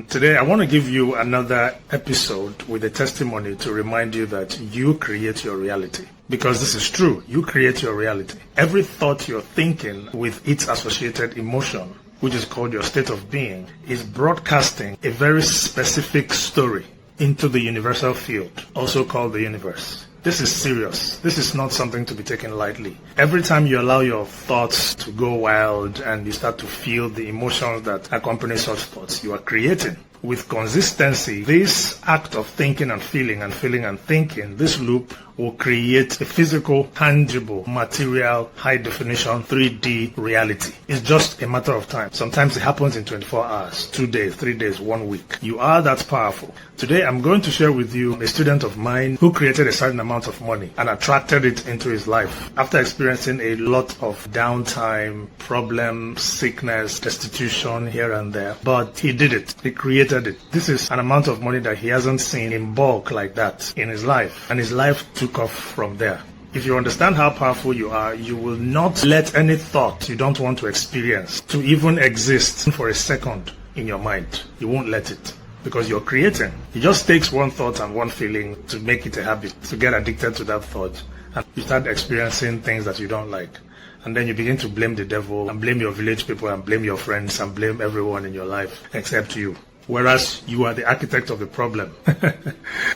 Today I want to give you another episode with a testimony to remind you that you create your reality. Because this is true, you create your reality. Every thought you're thinking with its associated emotion, which is called your state of being, is broadcasting a very specific story into the universal field, also called the universe. This is serious. This is not something to be taken lightly. Every time you allow your thoughts to go wild and you start to feel the emotions that accompany such thoughts, you are creating. With consistency, this act of thinking and feeling and feeling and thinking, this loop will create a physical, tangible, material, high definition, 3D reality. It's just a matter of time. Sometimes it happens in 24 hours, 2 days, 3 days, 1 week. You are that powerful. Today, I'm going to share with you a student of mine who created a certain amount of money and attracted it into his life after experiencing a lot of downtime, problems, sickness, destitution here and there. But he did it. He created it. This is an amount of money that he hasn't seen in bulk like that in his life. And his life took off from there. If you understand how powerful you are, you will not let any thought you don't want to experience to even exist for a second in your mind. You won't let it. Because you're creating. It just takes one thought and one feeling to make it a habit, to get addicted to that thought. And you start experiencing things that you don't like. And then you begin to blame the devil and blame your village people and blame your friends and blame everyone in your life except you. Whereas you are the architect of the problem.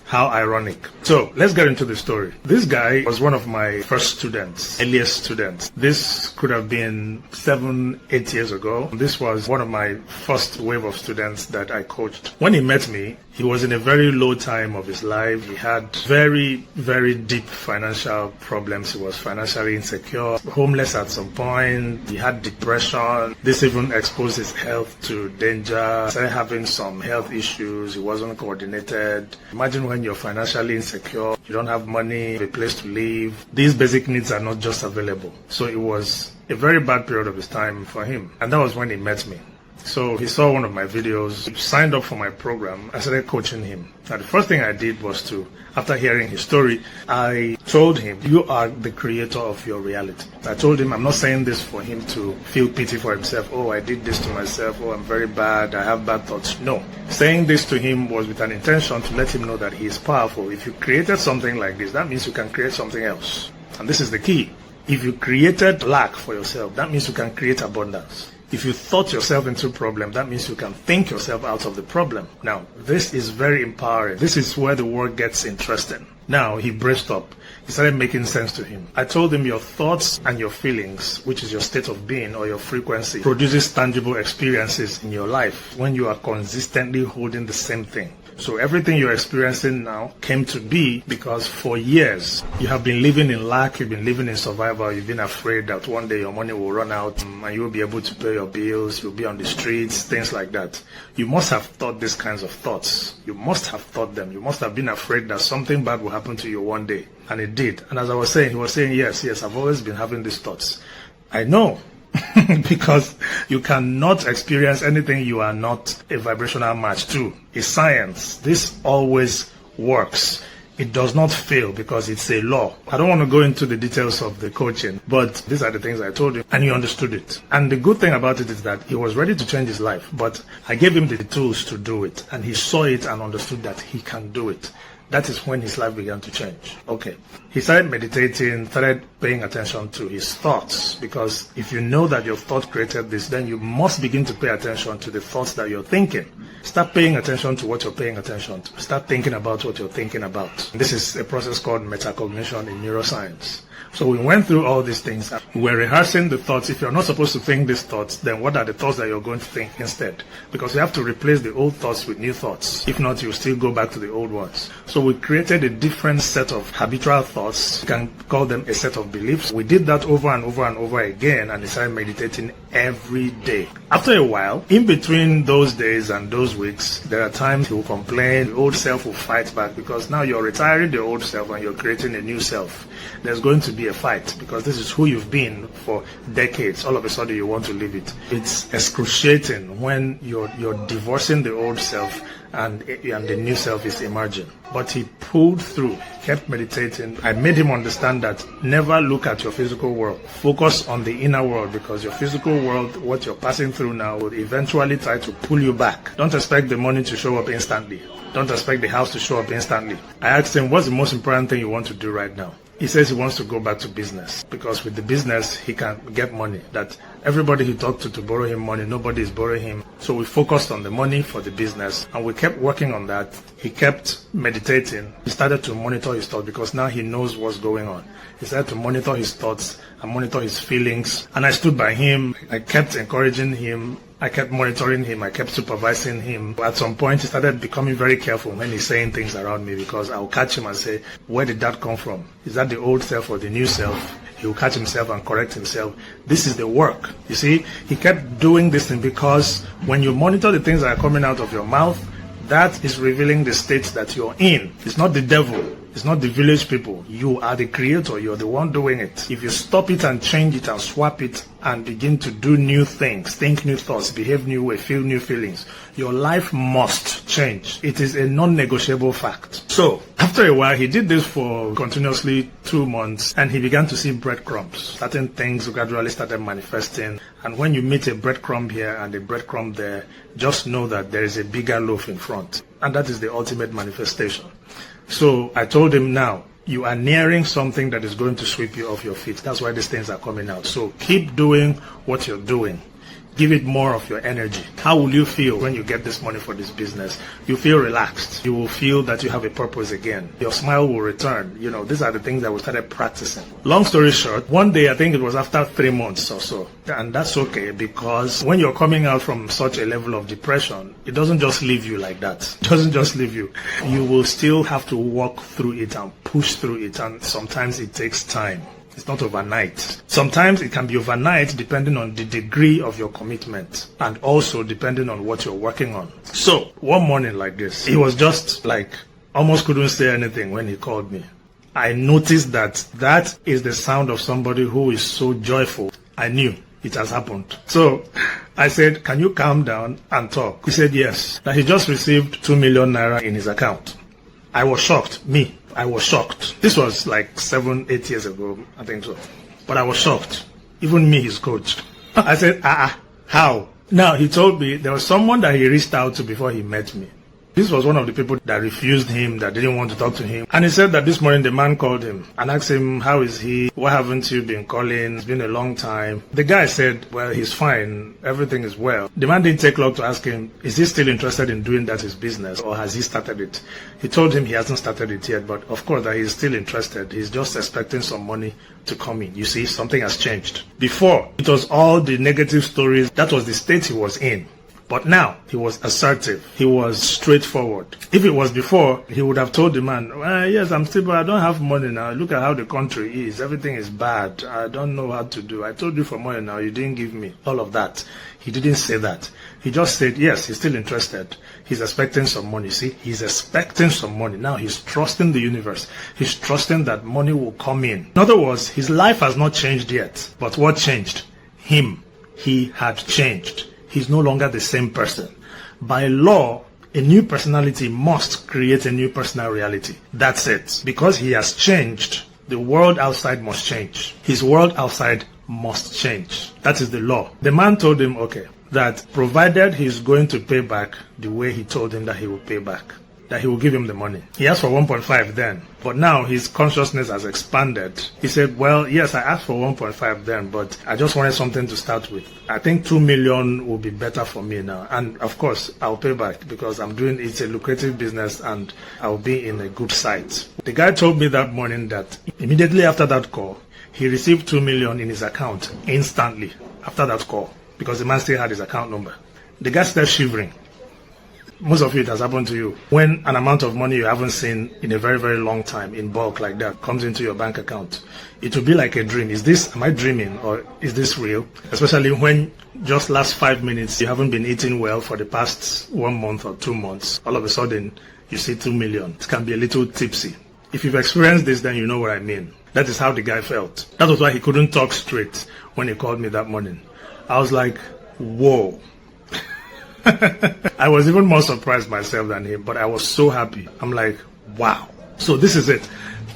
How ironic. So let's get into the story. This guy was one of my first students, earliest students. This could have been 7-8 years ago. This was one of my first wave of students that I coached. When he met me, he was in a very low time of his life. He had very, very deep financial problems. He was financially insecure, homeless at some point. He had depression. This even exposed his health to danger. Started having some health issues. He wasn't coordinated. Imagine when you're financially insecure, you don't have money, a place to live. These basic needs are not just available. So it was a very bad period of his time for him. And that was when he met me. So he saw one of my videos, he signed up for my program. I started coaching him. Now the first thing I did was after hearing his story, I told him, you are the creator of your reality. I told him, I'm not saying this for him to feel pity for himself. Oh, I did this to myself. Oh, I'm very bad. I have bad thoughts. No. Saying this to him was with an intention to let him know that he is powerful. If you created something like this, that means you can create something else. And this is the key. If you created lack for yourself, that means you can create abundance. If you thought yourself into a problem, that means you can think yourself out of the problem. Now, this is very empowering. This is where the work gets interesting. Now, he braced up. It started making sense to him. I told him your thoughts and your feelings, which is your state of being or your frequency, produces tangible experiences in your life when you are consistently holding the same thing. So everything you're experiencing now came to be because for years you have been living in lack, you've been living in survival, you've been afraid that one day your money will run out and you will be able to pay your bills, you'll be on the streets, things like that. You must have thought these kinds of thoughts. You must have thought them. You must have been afraid that something bad will happen to you one day. And it did. And as I was saying, he was saying, yes, I've always been having these thoughts. I know. Because you cannot experience anything you are not a vibrational match to. It's science. This always works. It does not fail because it's a law. I don't want to go into the details of the coaching, but these are the things I told him and he understood it. And the good thing about it is that he was ready to change his life, but I gave him the tools to do it and he saw it and understood that he can do it. That is when his life began to change. Okay. He started meditating, started paying attention to his thoughts. Because if you know that your thought created this, then you must begin to pay attention to the thoughts that you're thinking. Start paying attention to what you're paying attention to. Start thinking about what you're thinking about. This is a process called metacognition in neuroscience. So we went through all these things. We were rehearsing the thoughts. If you're not supposed to think these thoughts, then what are the thoughts that you're going to think instead? Because you have to replace the old thoughts with new thoughts. If not, you'll still go back to the old ones. So we created a different set of habitual thoughts. You can call them a set of beliefs. We did that over and over and over again and started meditating every day. After a while, in between those days and those weeks, there are times he will complain, the old self will fight back because now you're retiring the old self and you're creating a new self. There's going to be a fight because this is who you've been for decades. All of a sudden you want to leave it. It's excruciating when you're divorcing the old self and the new self is emerging. But he pulled through, kept meditating. I made him understand that never look at your physical world. Focus on the inner world, because your physical world, what you're passing through now, will eventually try to pull you back. Don't expect the money to show up instantly. Don't expect the house to show up instantly. I asked him, what's the most important thing you want to do right now? He says he wants to go back to business, because with the business, he can get money. That everybody he talked to borrow him money, nobody is borrowing him. So we focused on the money for the business, and we kept working on that. He kept meditating. He started to monitor his thoughts, because now he knows what's going on. He started to monitor his thoughts and monitor his feelings. And I stood by him. I kept encouraging him. I kept monitoring him. I kept supervising him. At some point, he started becoming very careful when he's saying things around me, because I'll catch him and say, where did that come from? Is that the old self or the new self? He will catch himself and correct himself. This is the work. You see, he kept doing this thing, because when you monitor the things that are coming out of your mouth, that is revealing the state that you're in. It's not the devil. It's not the village people. You are the creator. You're the one doing it. If you stop it and change it and swap it and begin to do new things, think new thoughts, behave new way, feel new feelings, your life must change. It is a non-negotiable fact. So, after a while, he did this for continuously 2 months, and he began to see breadcrumbs. Certain things gradually started manifesting. And when you meet a breadcrumb here and a breadcrumb there, just know that there is a bigger loaf in front. And that is the ultimate manifestation. So I told him, now, you are nearing something that is going to sweep you off your feet. That's why these things are coming out. So keep doing what you're doing. Give it more of your energy. How will you feel when you get this money for this business? You feel relaxed. You will feel that you have a purpose again. Your smile will return. You know, these are the things that we started practicing. Long story short, one day, I think it was after 3 months or so. And that's okay, because when you're coming out from such a level of depression, it doesn't just leave you like that. It doesn't just leave you. You will still have to walk through it and push through it. And sometimes it takes time. It's not overnight. Sometimes it can be overnight depending on the degree of your commitment and also depending on what you're working on. So, one morning like this, he was just like, almost couldn't say anything when he called me. I noticed that that is the sound of somebody who is so joyful. I knew it has happened. So, I said, can you calm down and talk? He said yes, that he just received 2 million naira in his account. I was shocked. I was shocked. This was like 7-8 years ago, I think so. But I was shocked. Even me, his coach. I said, how? Now, he told me there was someone that he reached out to before he met me. This was one of the people that refused him, that didn't want to talk to him. And he said that this morning the man called him and asked him, how is he? Why haven't you been calling? It's been a long time. The guy said, well, he's fine. Everything is well. The man didn't take long to ask him, is he still interested in doing that his business, or has he started it? He told him he hasn't started it yet, but of course that he's still interested. He's just expecting some money to come in. You see, something has changed. Before, it was all the negative stories. That was the state he was in. But now, he was assertive. He was straightforward. If it was before, he would have told the man, well, yes, I'm still, but I don't have money now. Look at how the country is. Everything is bad. I don't know what to do. I told you for money now. You didn't give me all of that. He didn't say that. He just said, yes, he's still interested. He's expecting some money. See, he's expecting some money. Now he's trusting the universe. He's trusting that money will come in. In other words, his life has not changed yet. But what changed? Him. He had changed. He's no longer the same person. By law, a new personality must create a new personal reality. That's it. Because he has changed, the world outside must change. His world outside must change. That is the law. The man told him, okay, that provided he's going to pay back the way he told him that he will pay back, that he will give him the money. He asked for 1.5 then, but now his consciousness has expanded. He said, well, yes, I asked for 1.5 then, but I just wanted something to start with. I think 2 million will be better for me now. And of course, I'll pay back because it's a lucrative business and I'll be in a good site. The guy told me that morning that immediately after that call, he received 2 million in his account instantly after that call because the man still had his account number. The guy started shivering. Most of it has happened to you. When an amount of money you haven't seen in a very, very long time in bulk like that comes into your bank account, it will be like a dream. Am I dreaming or is this real? Especially when just last 5 minutes you haven't been eating well for the past 1 month or 2 months. All of a sudden you see 2 million. It can be a little tipsy. If you've experienced this, then you know what I mean. That is how the guy felt. That was why he couldn't talk straight when he called me that morning. I was like, whoa. I was even more surprised myself than him, but I was so happy. I'm like, wow. So this is it.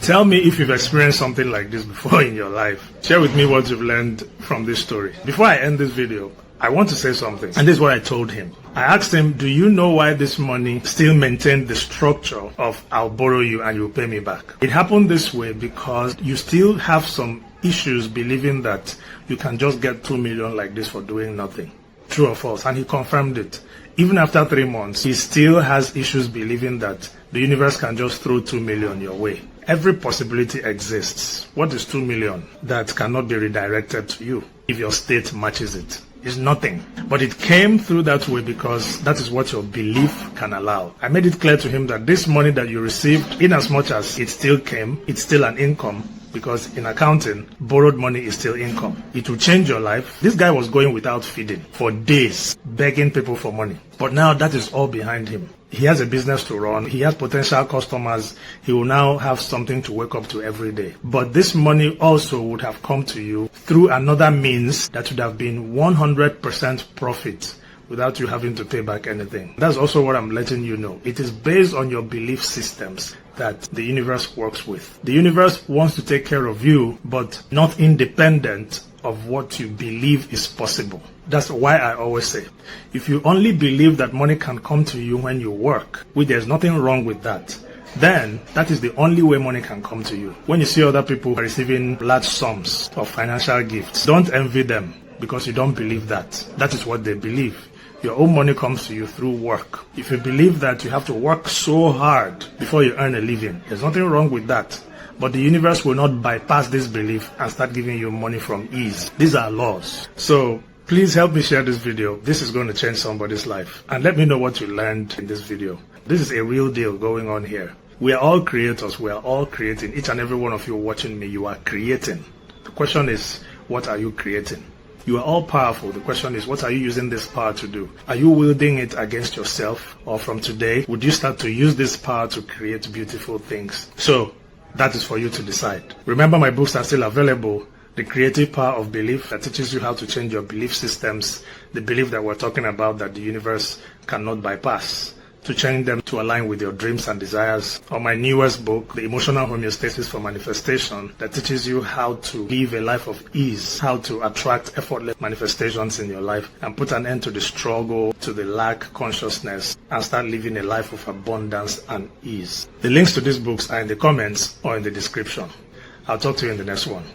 Tell me if you've experienced something like this before in your life. Share with me what you've learned from this story. Before I end this video, I want to say something, and this is what I told him. I asked him, do you know why this money still maintained the structure of I'll borrow you and you'll pay me back? It happened this way because you still have some issues believing that you can just get 2 million like this for doing nothing. True or false? And he confirmed it. Even after 3 months, he still has issues believing that the universe can just throw 2 million your way. Every possibility exists. What is 2 million that cannot be redirected to you if your state matches it? It's nothing. But it came through that way because that is what your belief can allow. I made it clear to him that this money that you received, in as much as it still came, it's still an income, because in accounting, borrowed money is still income. It will change your life. This guy was going without feeding for days, begging people for money. But now that is all behind him. He has a business to run. He has potential customers. He will now have something to wake up to every day. But this money also would have come to you through another means that would have been 100% profit without you having to pay back anything. That's also what I'm letting you know. It is based on your belief systems that the universe works with. The universe wants to take care of you, but not independent of what you believe is possible. That's why I always say, if you only believe that money can come to you when you work, which there's nothing wrong with that, then that is the only way money can come to you. When you see other people receiving large sums of financial gifts, don't envy them because you don't believe that. That is what they believe. Your own money comes to you through work. If you believe that you have to work so hard before you earn a living, there's nothing wrong with that. But the universe will not bypass this belief and start giving you money from ease. These are laws. So please help me share this video. This is going to change somebody's life. And let me know what you learned in this video. This is a real deal going on here. We are all creators. We are all creating. Each and every one of you watching me, you are creating. The question is, what are you creating? You are all powerful. The question is, what are you using this power to do? Are you wielding it against yourself? Or from today, would you start to use this power to create beautiful things? So that is for you to decide. Remember, my books are still available. The Creative Power of Belief, that teaches you how to change your belief systems, the belief that we're talking about that the universe cannot bypass, to change them to align with your dreams and desires. Or my newest book, The Emotional Homeostasis for Manifestation, that teaches you how to live a life of ease, how to attract effortless manifestations in your life and put an end to the struggle, to the lack consciousness, and start living a life of abundance and ease. The links to these books are in the comments or in the description. I'll talk to you in the next one.